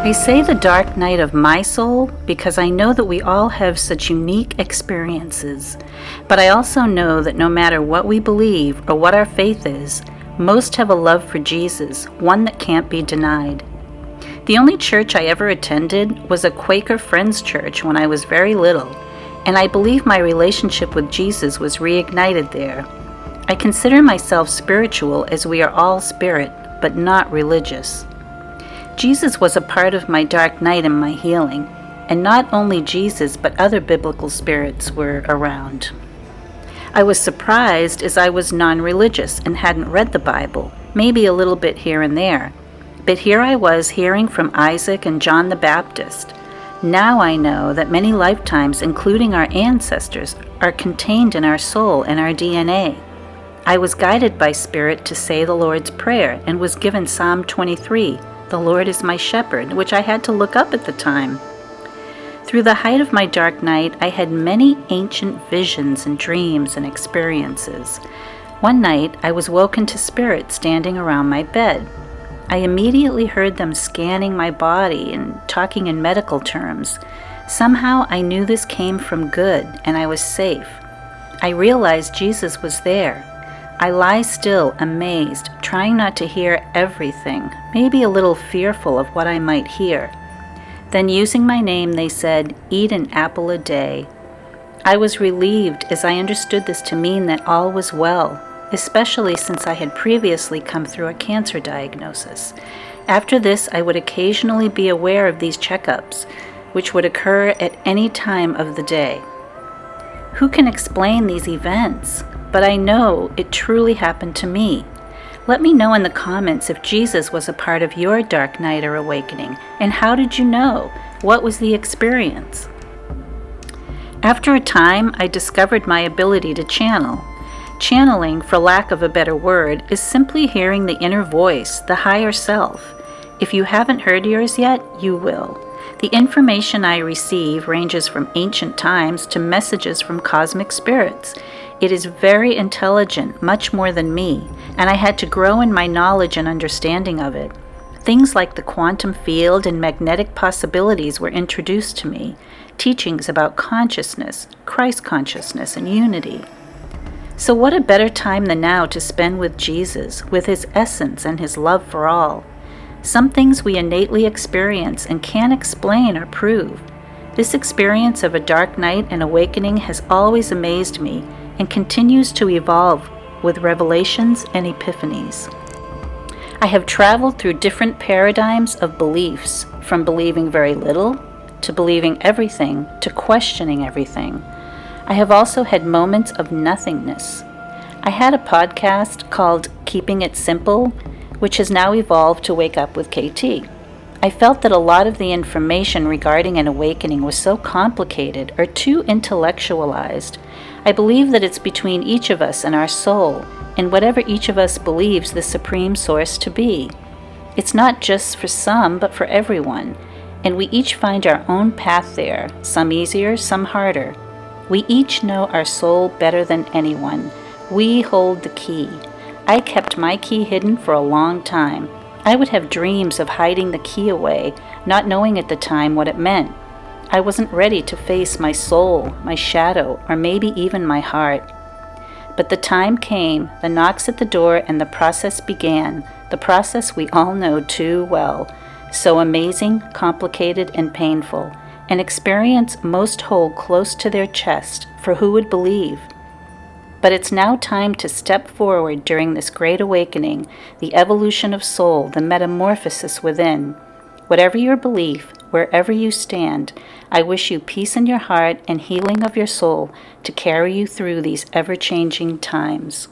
I say the dark night of my soul because I know that we all have such unique experiences. But I also know that no matter what we believe or what our faith is, most have a love for Jesus, one that can't be denied. The only church I ever attended was a Quaker Friends church when I was very little, and I believe my relationship with Jesus was reignited there. I consider myself spiritual as we are all spirit, but not religious. Jesus was a part of my dark night and my healing, and not only Jesus but other biblical spirits were around. I was surprised as I was non-religious and hadn't read the Bible, maybe a little bit here and there. But here I was hearing from Isaac and John the Baptist. Now I know that many lifetimes, including our ancestors, are contained in our soul and our DNA. I was guided by Spirit to say the Lord's Prayer and was given Psalm 23, "The Lord is my shepherd," which I had to look up at the time. Through the height of my dark night, I had many ancient visions and dreams and experiences. One night, I was woken to spirits standing around my bed. I immediately heard them scanning my body and talking in medical terms. Somehow, I knew this came from good and I was safe. I realized Jesus was there. I lie still, amazed, trying not to hear everything, maybe a little fearful of what I might hear. Then, using my name, they said, "Eat an apple a day." I was relieved as I understood this to mean that all was well, especially since I had previously come through a cancer diagnosis. After this, I would occasionally be aware of these checkups, which would occur at any time of the day. Who can explain these events? But I know it truly happened to me. Let me know in the comments if Jesus was a part of your dark night or awakening, and how did you know? What was the experience? After a time, I discovered my ability to channel. Channeling, for lack of a better word, is simply hearing the inner voice, the higher self. If you haven't heard yours yet, you will. The information I receive ranges from ancient times to messages from cosmic spirits. It is very intelligent, much more than me, and I had to grow in my knowledge and understanding of it. Things like the quantum field and magnetic possibilities were introduced to me, teachings about consciousness, Christ consciousness, and unity. So what a better time than now to spend with Jesus, with his essence and his love for all. Some things we innately experience and can't explain or prove. This experience of a dark night and awakening has always amazed me and continues to evolve with revelations and epiphanies. I have traveled through different paradigms of beliefs, from believing very little, to believing everything, to questioning everything. I have also had moments of nothingness. I had a podcast called Keeping It Simple, which has now evolved to Wake Up with KT. I felt that a lot of the information regarding an awakening was so complicated or too intellectualized. I believe that it's between each of us and our soul, and whatever each of us believes the supreme source to be. It's not just for some, but for everyone, and we each find our own path there, some easier, some harder. We each know our soul better than anyone. We hold the key. I kept my key hidden for a long time. I would have dreams of hiding the key away, not knowing at the time what it meant. I wasn't ready to face my soul, my shadow, or maybe even my heart. But the time came, the knocks at the door, and the process began, the process we all know too well. So amazing, complicated, and painful. An experience most hold close to their chest, for who would believe? But it's now time to step forward during this great awakening, the evolution of soul, the metamorphosis within. Whatever your belief, wherever you stand, I wish you peace in your heart and healing of your soul to carry you through these ever-changing times.